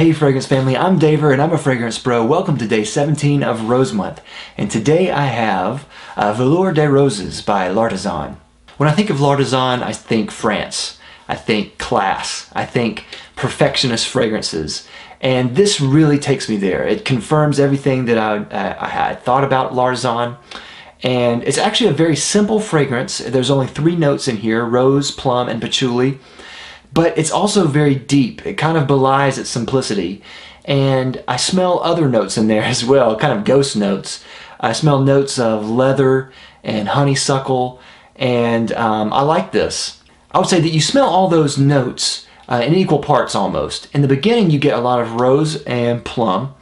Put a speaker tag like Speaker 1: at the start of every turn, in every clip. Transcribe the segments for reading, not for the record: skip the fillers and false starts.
Speaker 1: Hey Fragrance family, I'm Daver and I'm a fragrance pro. Welcome to day 17 of Rose Month. And today I have Voleur des Roses by L'Artisan. When I think of L'Artisan, I think France. I think class. I think perfectionist fragrances. And this really takes me there. It confirms everything that I had thought about L'Artisan. And it's actually a very simple fragrance. There's only 3 notes in here: rose, plum, and patchouli. But it's also very deep. It kind of belies its simplicity. And I smell other notes in there as well, kind of ghost notes. I smell notes of leather and honeysuckle, and I like this. I would say that you smell all those notes in equal parts almost. In the beginning you get a lot of rose and plum,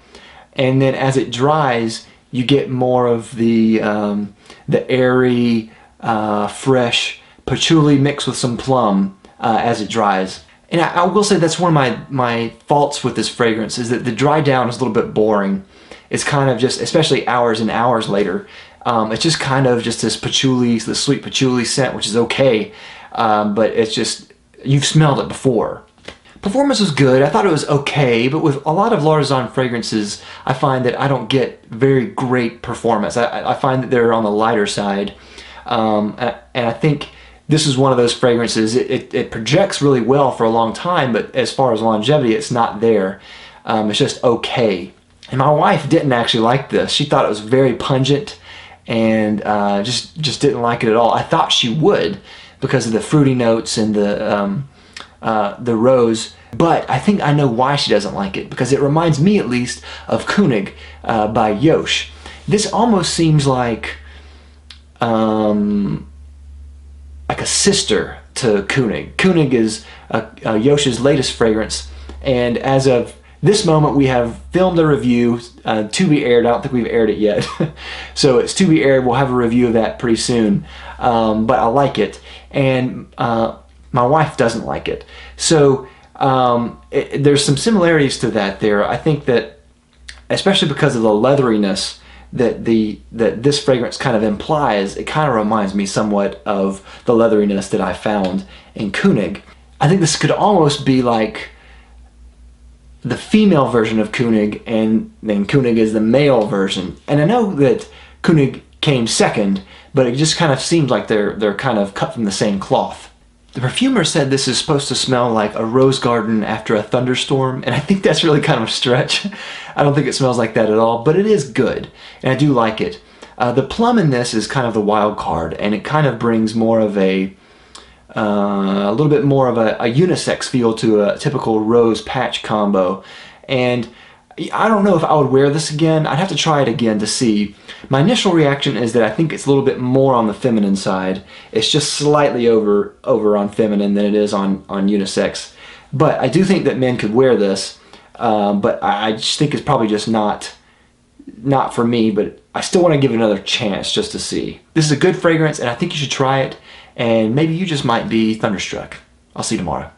Speaker 1: and then as it dries you get more of the airy, fresh patchouli mixed with some plum as it dries. And I will say that's one of my faults with this fragrance, is that the dry down is a little bit boring. It's kind of just, especially hours and hours later, it's just kind of just this patchouli, this sweet patchouli scent, which is okay, but it's just, you've smelled it before. Performance was good. I thought it was okay, but with a lot of L'Artisan fragrances, I find that I don't get very great performance. I find that they're on the lighter side, and I think this is one of those fragrances. It projects really well for a long time, but as far as longevity, it's not there. It's just okay. And my wife didn't actually like this. She thought it was very pungent and just didn't like it at all. I thought she would because of the fruity notes and the rose, but I think I know why she doesn't like it, because it reminds me at least of Colognes by Yosh. This almost seems like a sister to Colognes. Colognes is Yosh's latest fragrance, and as of this moment we have filmed a review to be aired. I don't think we've aired it yet. So it's to be aired. We'll have a review of that pretty soon, but I like it, and my wife doesn't like it. So there's some similarities to that there. I think that, especially because of the leatheriness that this fragrance kind of implies, it kind of reminds me somewhat of the leatheriness that I found in Colognes. I think this could almost be like the female version of Colognes, and then Colognes is the male version. And I know that Colognes came second, but it just kind of seems like they're kind of cut from the same cloth. The perfumer said this is supposed to smell like a rose garden after a thunderstorm, and I think that's really kind of a stretch. I don't think it smells like that at all, but it is good, and I do like it. The plum in this is kind of the wild card, and it kind of brings more of a little bit more of a unisex feel to a typical rose patch combo. And I don't know if I would wear this again. I'd have to try it again to see. My initial reaction is that I think it's a little bit more on the feminine side. It's just slightly over on feminine than it is on unisex. But I do think that men could wear this, but I just think it's probably just not for me, but I still want to give it another chance just to see. This is a good fragrance, and I think you should try it, and maybe you just might be thunderstruck. I'll see you tomorrow.